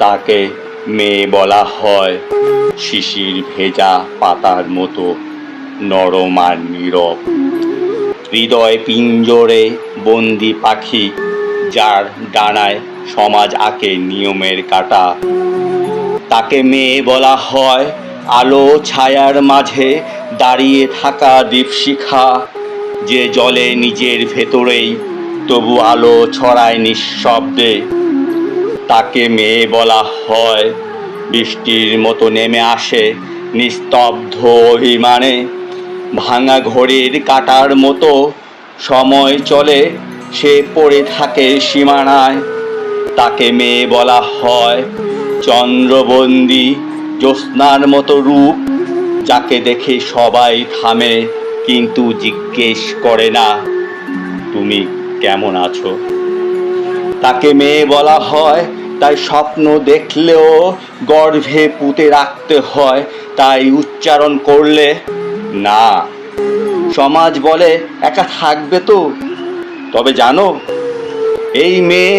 তাকে মেয়ে বলা হয়। শিশির ভেজা পাতার মতো নরম আর নীরব, হৃদয় পিঞ্জরে বন্দি পাখি, যার ডানায় সমাজ আঁকে নিয়মের কাঁটা। তাকে মেয়ে বলা হয় আলো ছায়ার মাঝে দাঁড়িয়ে থাকা দীপশিখা, যে জ্বলে নিজের ভেতরেই তবু আলো ছড়ায় নিঃশব্দে। তাকে মেয়ে বলা হয় বৃষ্টির মতো নেমে আসে নিস্তব্ধ অভিমানে, ভাঙা ঘড়ির কাঁটার মতো সময় চলে, সে পড়ে থাকে সীমানায়। তাকে মেয়ে বলা হয় চন্দ্রবন্দী জ্যোৎস্নার মতো রূপ, যাকে দেখে সবাই থামে কিন্তু জিজ্ঞেস করে না তুমি কেমন আছো। তাকে মেয়ে বলা হয় তাই স্বপ্ন দেখলেও গর্ভে পুঁতে রাখতে হয়, তাই উচ্চারণ করলে না। সমাজ বলে একা থাকবে তো, তবে জানো এই মেয়ে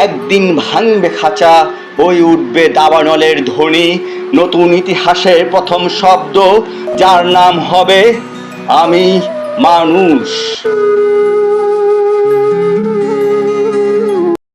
একদিন ভাঙবে খাঁচা, হয়ে উঠবে দাবানলের ধ্বনি, নতুন ইতিহাসের প্রথম শব্দ, যার নাম হবে আমি মানুষ।